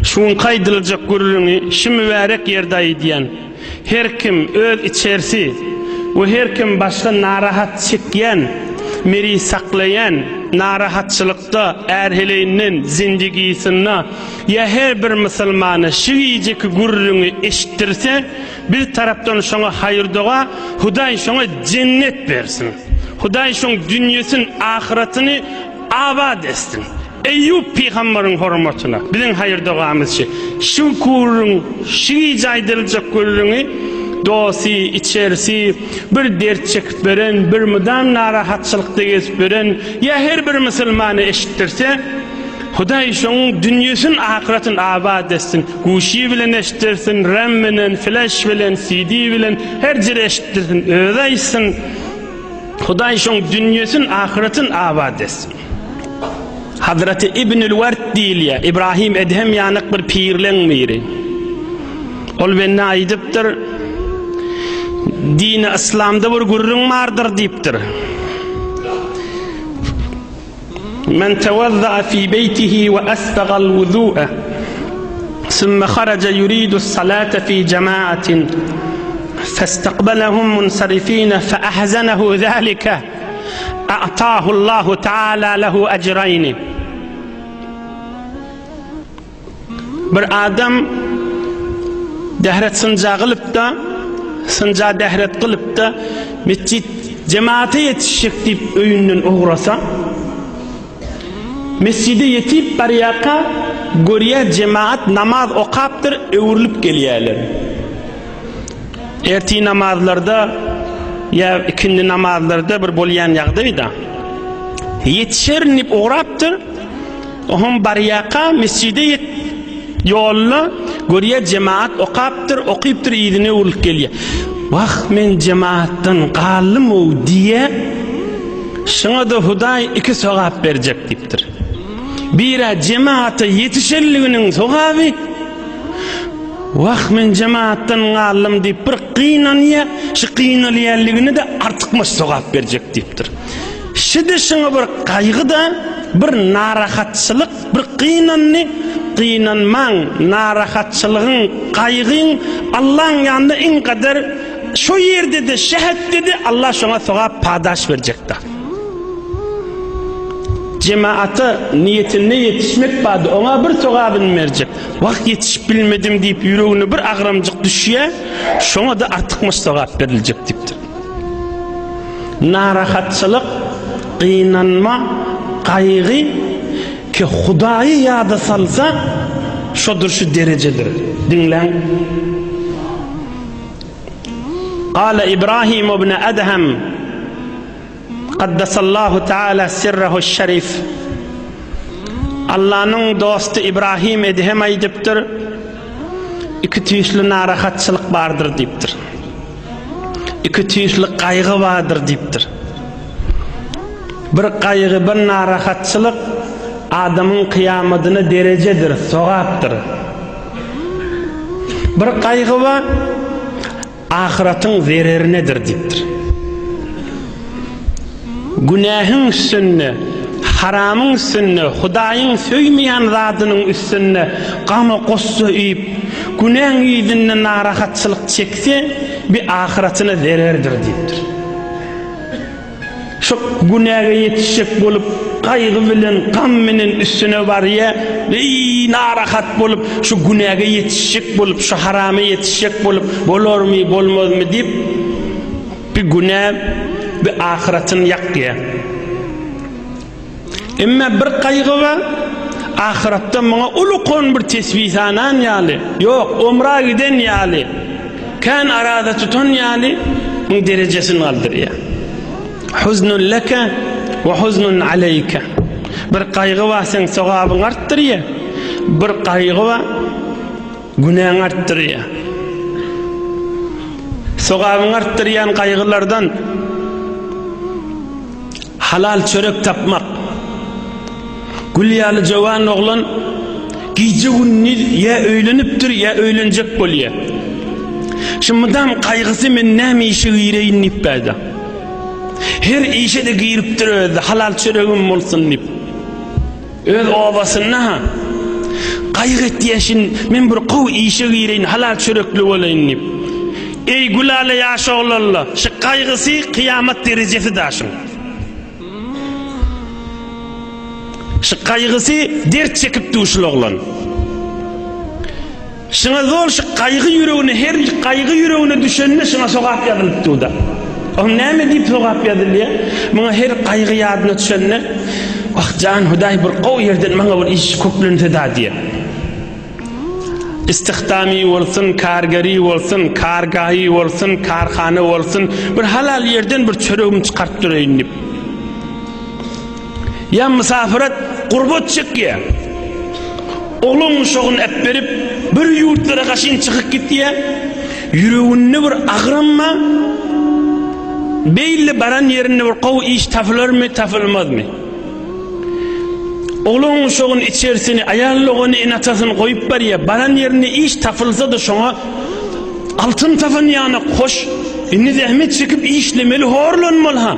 şuň kaýdylyjak gurrüňi şu mübarek ýerde diýen her kim öz içerisi we her kim başga narahat çekýän, meri saklayan, narahatçılıkta erheleğinin zindigisine ya her bir Müslümanı şiiceki gurrunu eşittirse bir taraftan şuna hayır doğa, Huday şuna cennet versin. Huday şuna dünyasının ahiretini abad etsin. Eyyub peygamberin hürmetine bizim hayır doğamız şu gurrun şiic aydırılacak gurrunu dosi içerisi bir dert çekip veren, bir müdam narahatçılıkta gezip veren ya her bir Müslümanı eşittirse Huday şoň dünyasyn ahiretini abad etsin. Guşi bilen eşittirsin, RAM bilen, flash bilen, CD bilen her jere eşittirsin, öýdäýsin. Huday şoň dünyasyn ahiretini abad etsin. Hazreti İbnül Ward diýilýär, İbrahim Edhem ýanyk bir pirleň miri. Ol benne aýdypdyr, dini İslam'da bir gurrun vardır deyiptir. Men tevazza'a fi beytihi ve asfaga'l vudu'a ثم خرج يريد الصلاة في جماعة فاستقبلهم منصرفين فأحزنه ذلك أعطاه الله تعالى له أجرين. Bir adam dehret sınca kılıp da sınca dehret kılıp da mescid cemaate yetişecek deyip öýünden uğrasa mescide yetip bariyaka görýär cemaat namaz okaptır öwürlüp gelýärler. Erti namazlarda ya ikindi namazlarda bir bolýan ýagdaýda yetişernip uğraptır ohum bariyaka mescide yolla görýär cemaat okaptır okyptır ýygyny urup gelýär. Wah men cemaatdan galymmy diye şuna da Huday iki sogap berjek dipdir. Bira cemaata yetişerliginiň sogaby wah men cemaatdan galym diýip bir qynanýa, şu qynalýarligini de artykmaş sogap berjek dipdir. Şide şuna bir kaýgyda bir narahatçylyk, bir qynanmaň, narahatçylygyň, kaýgyň Allah'ın ýanynda en kadar şu yerde de şehet dedi Allah şuna sogap padaş berjekdir. Cemaate niyetine yetişmek badı ona bir sogabyn berjek. Wagt yetişip bilmedim deyip yüreğine bir agramjyk düşýär, şoňa da artykmaş sogap beriljek dipdir. Narahatçylyk, qynanma, kaýgy ki Hudaýy ýada salsa şodur şu derecedir. Dinleň. Qala İbrahim ibn Adham qaddasallahu taala sirruhu şerif. Allah'ın dostu İbrahim Edhem aýdypdyr, iki tüýsli narahatçylyk bardyr diýipdir. İki tüýsli kaýgy bardyr diýipdir. Bir kaýgy, bir narahatçylyk adamın kıyamatyna derecedir, sogapdyr. Bir kaýgy var, ahiretin zererinedir diýipdir. Günahın üstünde, haramın üstünde, Hudaýyň söýmeýän zadynyň üstünde gama gossa üýüp, günah ýüzünde narahatçylyk çekse, bir ahiretine zererdir diýipdir. Şu günaha yetişecek bolup, kaýgy bilen, gam bilen üstüne barýa, narahat bolup, şu günaha yetişecek bolup, şu harama yetişecek bolup, bolarmy, bolmazmy diýip, bir günah bir ahiretini yakýar. Emma bir kaýgy var, ahiretde maňa ulukon bir tesbihanan ýaly, ýok, umra giden ýaly, kan arada tutan ýaly, bu derejesini aldyrýar. Huznun laka ve huznun aleyka. Bir kaýgy var, sen sogabyň artdyrýar, bir kaýgy var, günahyň artdyrýar. Sogabyň artdyrýan kaýgylardan halal çörek tapmak. Gülýaly jawan oglan gije günni ya öýlenipdir ya öýlenjek bolýar. Şumdan kaýgysy men näme işe gireýin diýip her işe de giripdir halal çöregim bolsun diýip. Öz obasyna qayıq etdiyeşin men bir qow işe gireyin halal çörekli olayın dip. Ey gulala yaşa olallah, şu qayğısı kıyamet derecesi daşın. Şu qayğısı dert çekip duşul oğlan. Şuna zor şu qayğı yüreğine, her qayğı yüreğine düşenine şuna sokak yazılıp tuğda. Oğlum näme deyip sokak yazılıyor? Bana her qayğı yadına düşenine, ah can Huday bir qow yerden bana bir iş köklünse da diye. İstihdami olsun, kargari olsun, kargahi olsun, karxana olsun, bir halal yerden bir çöreğimi çıkart durayın deyip. Ya misafirat qurbat çekye. Oğlum şoğun ep berip bir yurtlara kaşın çıkıp gitti ya. Yüreğinne bir ağranma. Belli baran yerine bir qow iş tafılır mı, tafılmaz mı? Oğlum şoğun içerisini, ayarlığını, inatasını koyup var ya, baran yerine iş tafılsa da şoğa altın tafın yana koş. İnni zahmet çekip işlemeli, horlanmalı ha.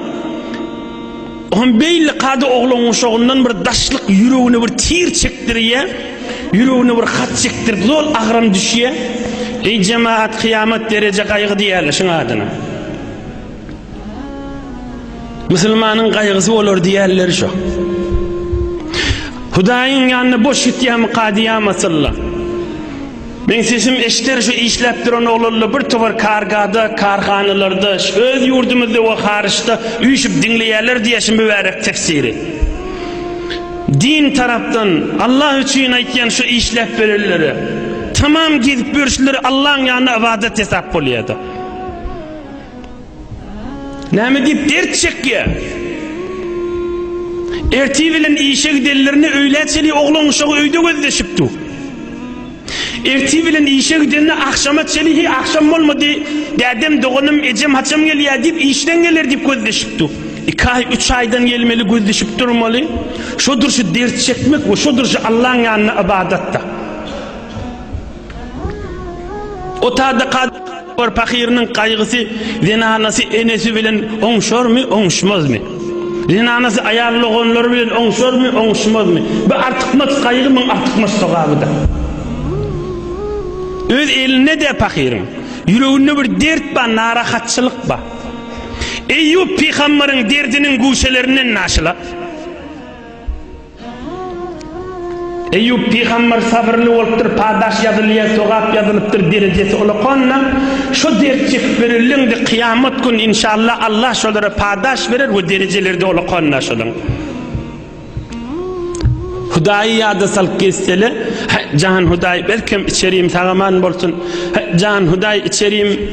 On belli kadı oğlum şoğundan bir daşlık yüreğine bir tir çektiriye. Yüreğine bir hat çektir, zor ağram düşüye. Ey cemaat kıyamet derece kaygı diyeler şuna adına. Müslümanın kaygısı olur diyeler şu. Hudayın yanına boş gitiyem kadiyamasallah. Ben sesim eşter şu işleptir onu olurlu bir tuvar kargada, karxanalarda, öz yurdumuzda o harışta uyuşup dinleyeler diye şimdi verek tefsiri. Din taraftan Allah için aytyan şu işlep verirleri tamam gidip görüşleri Allah'ın yanına ibadet hesap oluyordu. Näme deyip dert çekye. Erti bilen işe gidenlerini öyleçeli oğlun uşağı öyde gözleşipti. Erti bilen işe gidenini akşama çelihi akşam olmadı. Dedem doğunum ecem haçam geliyor deyip işten gelir deyip gözleşipti. 2 ay 3 aydan gelmeli gözleşip durmalı. Şudur şu dert çekmek ve şudur şu Allah'ın yanına ibadette. O tadı var fakirinin kaygısı zinanası enesi bilen onşor mu onşmaz mı? Zinanası ayarlığınları bilen onşor mu onşmaz mı? Bu artıkmaz kaygımın artıkmaz soğabı da. Öz eline de fakirin. Yüreğinde bir dert var, narahatçılık var. Eyyub peygamberin derdinin guşelerinden naşıla. Eyyub peygamber sabırlı oluptur, padaş yazılıya, soğap yazılıptır derecesi olaqanla. Şu dert çekip verilindi kıyamet gün inşallah Allah şolara padaş verir ve derecelerde olaqanla şolun. Hudayi yadı salk kesteli, can Hudayi belkim içeriğim tağaman bolsun, can Hudayi içeriğim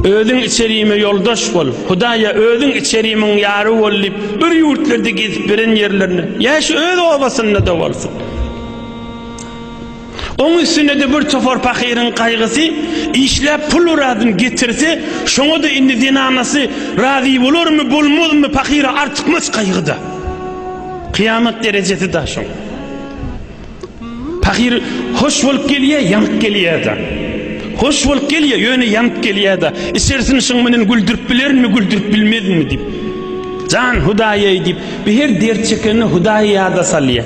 ödün içeriğime yoldaş bol. Hudaya ödün içeriğimin yarı olup bir yurtlarda gezip veren yerlerine. Ya şu öd ovasında da olsun. Onun üstüne de bir çofor fakirin kaygısı işlep pul uğradın getirse şunu da indi dinanası razı olur mu bulmaz mı fakire artıkmaz kaygıda. Kıyamet derecesi de şun. Fakir hoş bulup geliyor, yanık geliyor da. Hoş bulup geliyor, yönü yanıp geliyor da. İçerisini şunmanın güldürüp bilir mi, güldürüp bilmez mi deyip. Can Hudaya'yı deyip, bir her dert çekeni Hudaya'ya da salıyor.